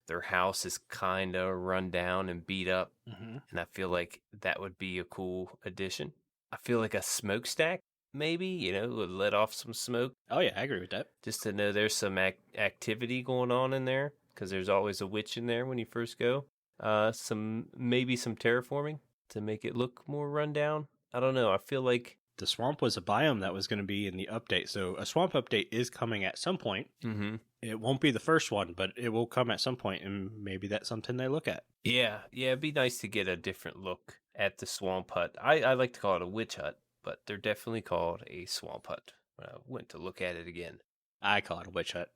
their house is kind of run down and beat up, and I feel like that would be a cool addition. I feel like a smokestack, maybe, would let off some smoke. Oh yeah, I agree with that. Just to know there's some activity going on in there, because there's always a witch in there when you first go. Maybe some terraforming to make it look more rundown. I don't know. I feel like the swamp was a biome that was going to be in the update, so a swamp update is coming at some point. It won't be the first one, but it will come at some point, and maybe that's something they look at. Yeah, it'd be nice to get a different look at the swamp hut. I like to call it a witch hut, but they're definitely called a swamp hut. When I went to look at it again, I call it a witch hut.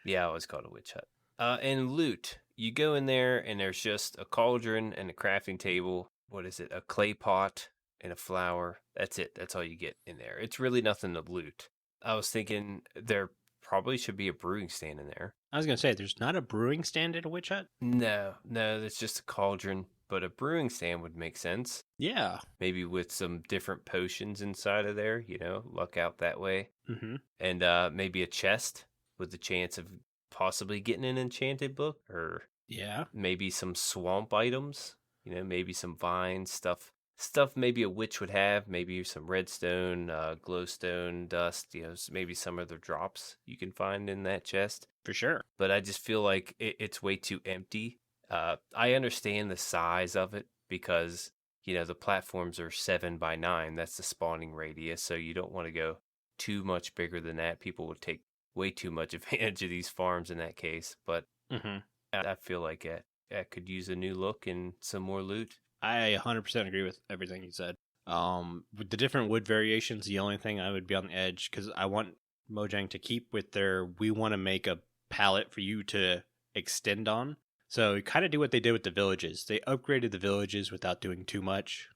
Yeah, I always call it a witch hut. And loot. You go in there, and there's just a cauldron and a crafting table. What is it? A clay pot and a flower. That's it. That's all you get in there. It's really nothing to loot. I was thinking there probably should be a brewing stand in there. I was going to say, there's not a brewing stand at a witch hut? No, it's just a cauldron. But a brewing stand would make sense. Yeah. Maybe with some different potions inside of there, luck out that way. And maybe a chest with the chance of possibly getting an enchanted book, or maybe some swamp items, maybe some vines, stuff maybe a witch would have, maybe some redstone, glowstone, dust, maybe some other drops you can find in that chest. For sure. But I just feel like it's way too empty. I understand the size of it because, the platforms are 7 by 9. That's the spawning radius. So you don't want to go too much bigger than that. People would take way too much advantage of these farms in that case. But I feel like it could use a new look and some more loot. I 100% agree with everything you said. With the different wood variations, the only thing I would be on the edge, because I want Mojang to keep with we want to make a palette for you to extend on. So kind of do what they did with the villages. They upgraded the villages without doing too much.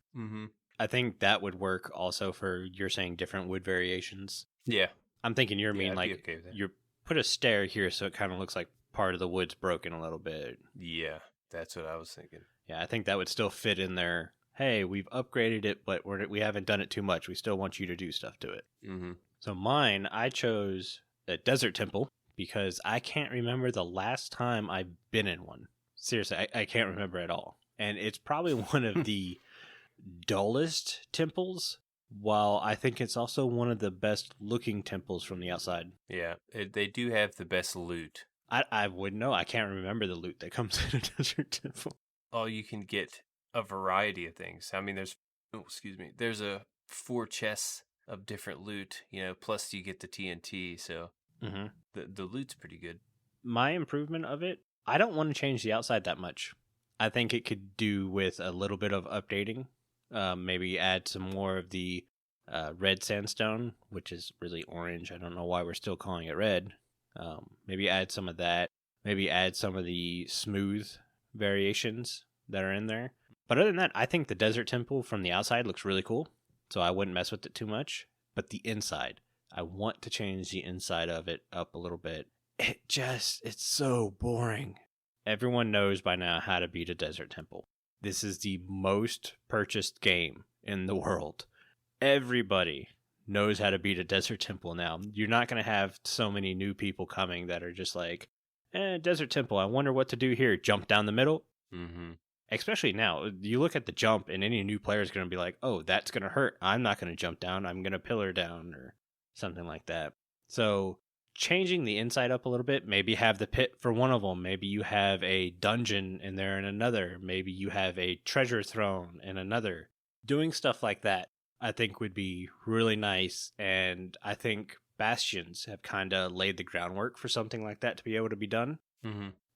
I think that would work also for, you're saying, different wood variations. Yeah. I'm thinking you put a stair here so it kind of looks like part of the wood's broken a little bit. Yeah, that's what I was thinking. Yeah, I think that would still fit in there. Hey, we've upgraded it, but we haven't done it too much. We still want you to do stuff to it. So mine, I chose a desert temple because I can't remember the last time I've been in one. Seriously, I can't remember at all. And it's probably one of the dullest temples, while I think it's also one of the best looking temples from the outside. Yeah, they do have the best loot. I wouldn't know. I can't remember the loot that comes in a desert temple. Oh, you can get a variety of things. I mean, there's 4 chests of different loot, plus you get the TNT, so the loot's pretty good. My improvement of it, I don't want to change the outside that much. I think it could do with a little bit of updating. Maybe add some more of the red sandstone, which is really orange. I don't know why we're still calling it red. Maybe add some of that. Maybe add some of the smooth variations that are in there. But other than that, I think the desert temple from the outside looks really cool, so I wouldn't mess with it too much. But the inside, I want to change the inside of it up a little bit. It's so boring. Everyone knows by now how to beat a desert temple. This is the most purchased game in the world. Everybody knows how to beat a desert temple now. You're not going to have so many new people coming that are just like, desert temple, I wonder what to do here. Jump down the middle. Especially now, you look at the jump and any new player is going to be like, oh, that's going to hurt. I'm not going to jump down. I'm going to pillar down or something like that. So changing the inside up a little bit, maybe have the pit for one of them. Maybe you have a dungeon in there in another. Maybe you have a treasure throne in another. Doing stuff like that, I think would be really nice. And I think Bastions have kind of laid the groundwork for something like that to be able to be done.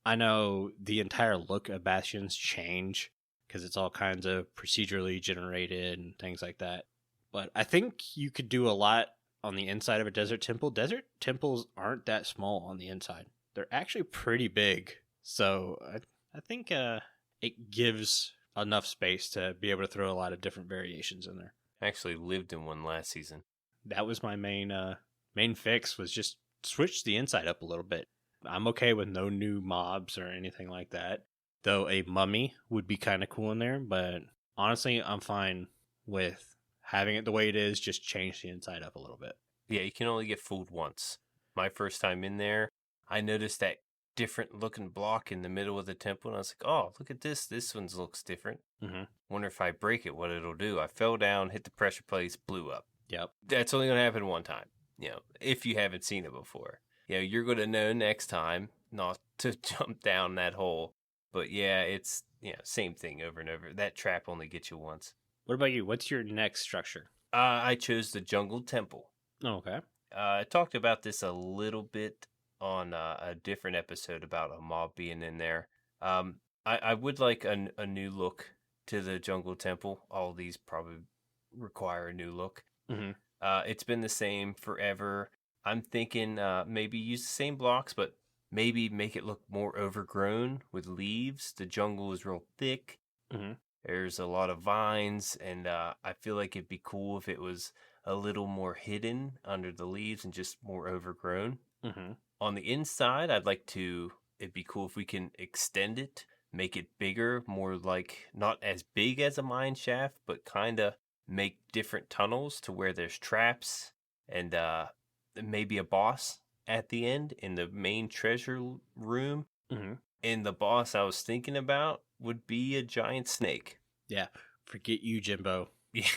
I know the entire look of Bastions change because it's all kinds of procedurally generated and things like that. But I think you could do a lot on the inside of a desert temple. Desert temples aren't that small on the inside. They're actually pretty big. So I think it gives enough space to be able to throw a lot of different variations in there. I actually lived in one last season. That was my main fix, was just switch the inside up a little bit. I'm okay with no new mobs or anything like that. though a mummy would be kind of cool in there. But honestly, I'm fine with having it the way it is. Just change the inside up a little bit. Yeah, you can only get fooled once. My first time in there, I noticed that different looking block in the middle of the temple, and I was like, oh, look at this. This one looks different. Mm-hmm. Wonder if I break it, what it'll do. I fell down, hit the pressure plates, blew up. Yep. That's only going to happen one time, if you haven't seen it before. You're going to know next time not to jump down that hole. But yeah, it's, same thing over and over. That trap only gets you once. What about you? What's your next structure? I chose the Jungle Temple. Oh, okay. I talked about this a little bit on a different episode about a mob being in there. I would like a new look to the Jungle Temple. All of these probably require a new look. Mm-hmm. It's been the same forever. I'm thinking maybe use the same blocks, but maybe make it look more overgrown with leaves. The jungle is real thick. Mm-hmm. There's a lot of vines, and I feel like it'd be cool if it was a little more hidden under the leaves and just more overgrown. Mm-hmm. On the inside, it'd be cool if we can extend it, make it bigger, more like not as big as a mine shaft, but kind of make different tunnels to where there's traps and maybe a boss at the end in the main treasure room. Mm-hmm. And the boss I was thinking about would be a giant snake. Yeah. Forget you, Jimbo.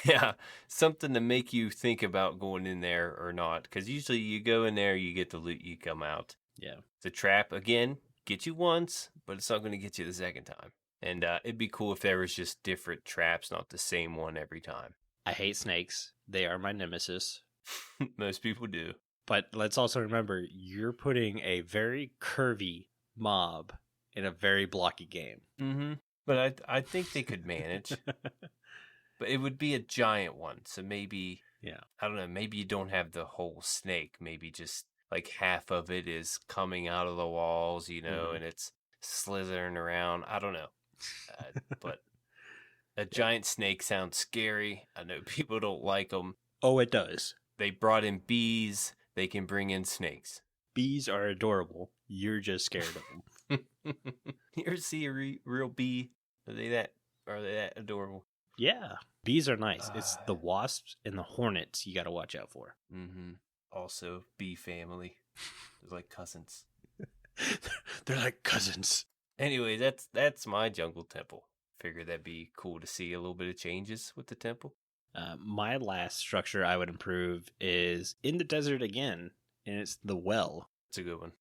Yeah, something to make you think about going in there or not. Because usually you go in there, you get the loot, you come out. Yeah. The trap, again, gets you once, but it's not going to get you the second time. And it'd be cool if there was just different traps, not the same one every time. I hate snakes. They are my nemesis. Most people do. But let's also remember, you're putting a very curvy mob in a very blocky game. Mm-hmm. But I think they could manage. But it would be a giant one. So maybe, I don't know, maybe you don't have the whole snake. Maybe just like half of it is coming out of the walls, Mm-hmm. and it's slithering around. I don't know. But a giant snake sounds scary. I know people don't like them. Oh, it does. They brought in bees. They can bring in snakes. Bees are adorable. You're just scared of them. You ever see a real bee? Are they that adorable? Yeah. Bees are nice. It's the wasps and the hornets you got to watch out for. Mm-hmm. Also, bee family. They're like cousins. They're like cousins. Anyway, that's my jungle temple. Figured that'd be cool to see a little bit of changes with the temple. My last structure I would improve is in the desert again, and it's the well. It's a good one.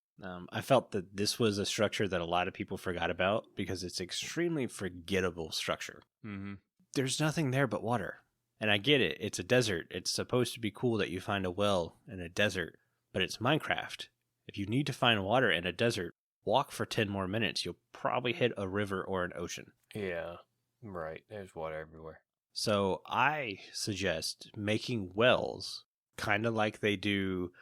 I felt that this was a structure that a lot of people forgot about because it's extremely forgettable structure. Mm-hmm. There's nothing there but water. And I get it. It's a desert. It's supposed to be cool that you find a well in a desert, but it's Minecraft. If you need to find water in a desert, walk for 10 more minutes. You'll probably hit a river or an ocean. Yeah, right. There's water everywhere. So I suggest making wells kind of like they do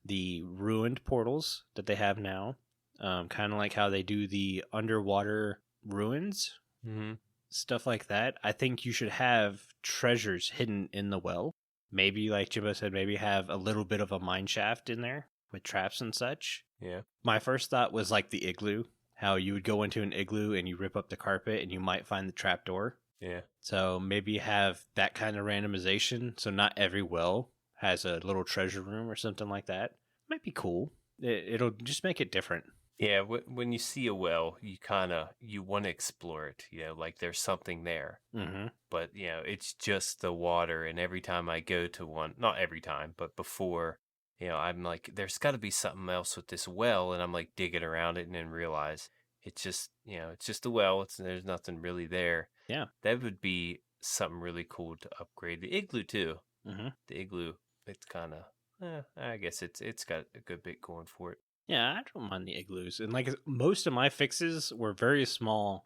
the ruined portals that they have now. Kind of like how they do the underwater ruins. Mm-hmm. Stuff like that. I think you should have treasures hidden in the well. Maybe, like Jimbo said, maybe have a little bit of a mine shaft in there with traps and such. Yeah. My first thought was like the igloo. How you would go into an igloo and you rip up the carpet and you might find the trapdoor. Yeah. So maybe have that kind of randomization. So not every well has a little treasure room or something like that. Might be cool. It'll just make it different. Yeah, when you see a well, you want to explore it, like there's something there. Mm-hmm. But, it's just the water. And every time I go to one, not every time, but before, I'm like, there's got to be something else with this well. And I'm like digging around it and then realize it's just, it's just a well. There's nothing really there. Yeah. That would be something really cool to upgrade. The igloo, too. Mm-hmm. The igloo, it's kind of, I guess it's got a good bit going for it. Yeah, I don't mind the igloos. And like most of my fixes were very small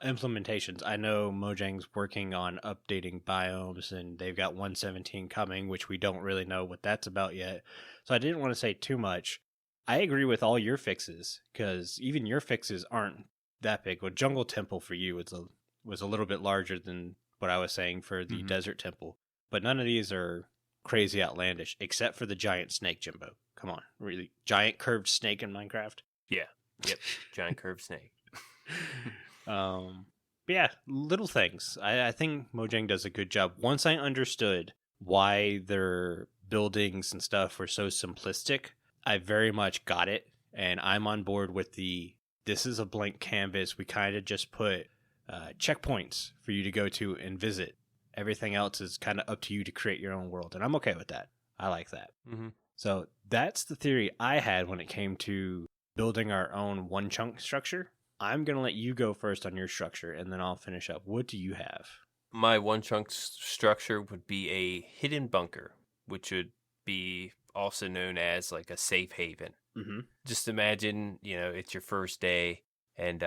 implementations. I know Mojang's working on updating biomes and they've got 117 coming, which we don't really know what that's about yet. So I didn't want to say too much. I agree with all your fixes because even your fixes aren't that big. Well, Jungle Temple for you was a little bit larger than what I was saying for the Desert Temple. But none of these are crazy outlandish except for the giant snake, Jimbo. Come on, really? Giant curved snake in Minecraft? Yeah. Yep. Giant curved snake. But yeah, little things. I think Mojang does a good job. Once I understood why their buildings and stuff were so simplistic, I very much got it. And I'm on board with this is a blank canvas. We kind of just put checkpoints for you to go to and visit. Everything else is kind of up to you to create your own world. And I'm okay with that. I like that. Mm-hmm. So that's the theory I had when it came to building our own one chunk structure. I'm going to let you go first on your structure, and then I'll finish up. What do you have? My one chunk structure would be a hidden bunker, which would be also known as like a safe haven. Mm-hmm. Just imagine, it's your first day and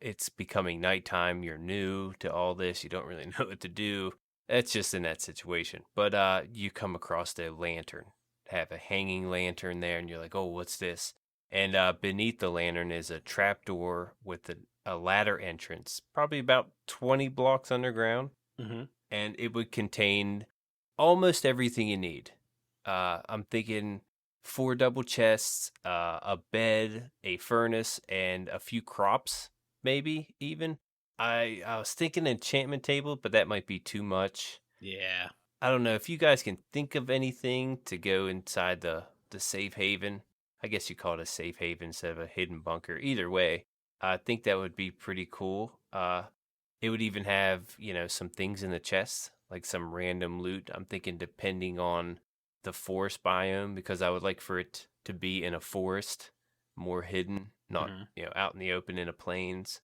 it's becoming nighttime. You're new to all this. You don't really know what to do. That's just in that situation. But you come across a lantern, have a hanging lantern there, and you're like, oh, what's this? And beneath the lantern is a trapdoor with a ladder entrance, probably about 20 blocks underground. Mm-hmm. And it would contain almost everything you need. I'm thinking 4 double chests, a bed, a furnace, and a few crops, maybe even. I was thinking enchantment table, but that might be too much. Yeah. I don't know if you guys can think of anything to go inside the safe haven. I guess you call it a safe haven instead of a hidden bunker. Either way, I think that would be pretty cool. It would even have, some things in the chest, like some random loot. I'm thinking depending on the forest biome, because I would like for it to be in a forest, more hidden, not, out in the open in a plains.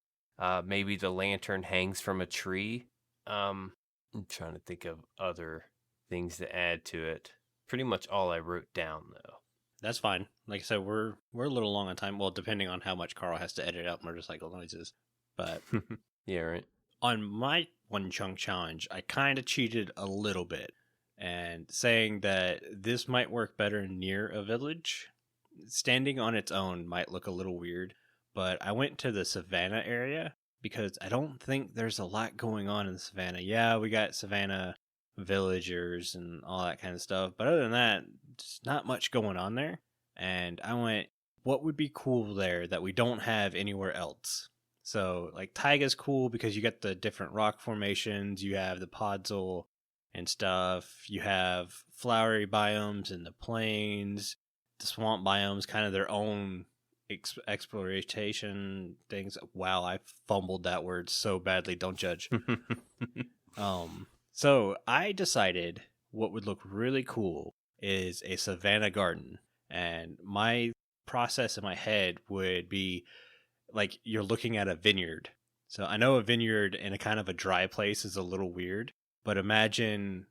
Maybe the lantern hangs from a tree. I'm trying to think of other things to add to it. Pretty much all I wrote down, though. That's fine. Like I said, we're a little long on time. Well, depending on how much Carl has to edit out motorcycle noises. But Yeah, right. on my one chunk challenge, I kind of cheated a little bit and saying that this might work better near a village. Standing on its own might look a little weird, but I went to the savannah area because I don't think there's a lot going on in the savannah. Yeah, we got savannah villagers and all that kind of stuff, but other than that, there's not much going on there. And I went, what would be cool there that we don't have anywhere else? So, like, taiga's cool because you get the different rock formations, you have the podzol and stuff, you have flowery biomes in the plains, the swamp biomes, kind of their own exploration things. Wow, I fumbled that word so badly. Don't judge. So I decided what would look really cool is a savanna garden, and my process in my head would be like you're looking at a vineyard. So I know a vineyard in a kind of a dry place is a little weird, but imagine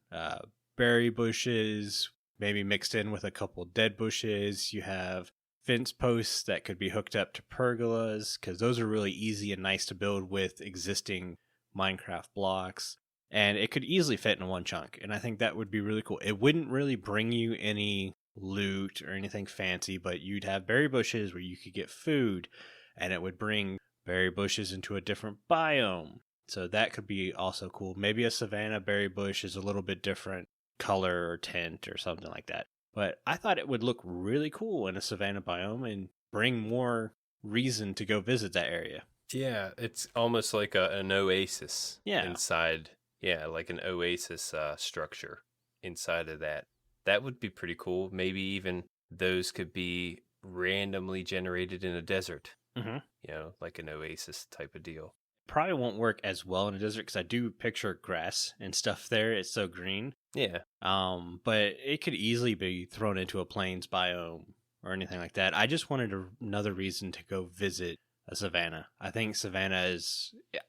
berry bushes, maybe mixed in with a couple dead bushes. You have fence posts that could be hooked up to pergolas, because those are really easy and nice to build with existing Minecraft blocks. And it could easily fit in one chunk, and I think that would be really cool. It wouldn't really bring you any loot or anything fancy, but you'd have berry bushes where you could get food, and it would bring berry bushes into a different biome. So that could be also cool. Maybe a savanna berry bush is a little bit different color or tint or something like that. But I thought it would look really cool in a savanna biome and bring more reason to go visit that area. Yeah, it's almost like an oasis inside. Yeah, like an oasis structure inside of that. That would be pretty cool. Maybe even those could be randomly generated in a desert. Mm-hmm. Like an oasis type of deal. Probably won't work as well in a desert because I do picture grass and stuff there. It's so green. Yeah. But it could easily be thrown into a plains biome or anything like that. I just wanted another reason to go visit a savanna. I think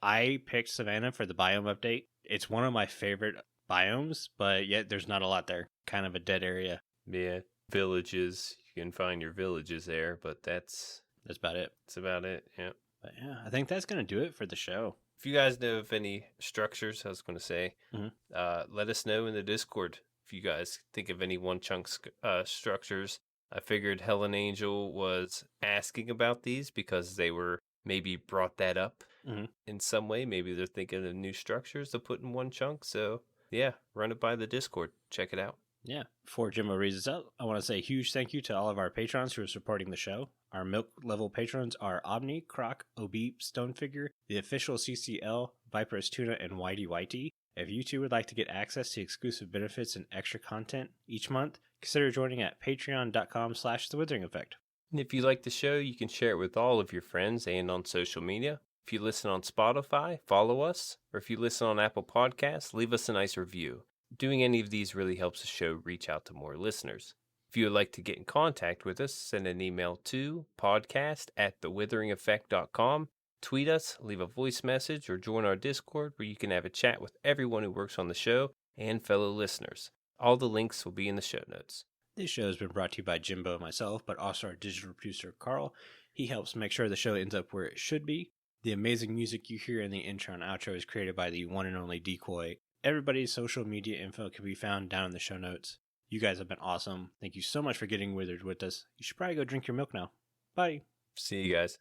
I picked savanna for the biome update. It's one of my favorite biomes, but yet there's not a lot there. Kind of a dead area. Yeah. Villages. You can find your villages there, but that's about it. That's about it, yeah. But yeah, I think that's going to do it for the show. If you guys know of any structures, I was going to say, let us know in the Discord if you guys think of any one chunk structures. I figured HelenAngel was asking about these because they were maybe brought that up in some way. Maybe they're thinking of new structures to put in one chunk. So yeah, run it by the Discord. Check it out. Yeah. Before Jimbo reads us out, I want to say a huge thank you to all of our patrons who are supporting the show. Our milk level patrons are Omni, Croc, Obeep, Stonefigure, the official CCL, Viper's Tuna, and Whitey Whitey. If you too would like to get access to exclusive benefits and extra content each month, consider joining at patreon.com/The Withering Effect. And if you like the show, you can share it with all of your friends and on social media. If you listen on Spotify, follow us. Or if you listen on Apple Podcasts, leave us a nice review. Doing any of these really helps the show reach out to more listeners. If you would like to get in contact with us, send an email to podcast@thewitheringeffect.com. Tweet us, leave a voice message, or join our Discord where you can have a chat with everyone who works on the show and fellow listeners. All the links will be in the show notes. This show has been brought to you by Jimbo and myself, but also our digital producer, Carl. He helps make sure the show ends up where it should be. The amazing music you hear in the intro and outro is created by the one and only Decoy. Everybody's social media info can be found down in the show notes. You guys have been awesome. Thank you so much for getting withered with us. You should probably go drink your milk now. Bye. See you guys.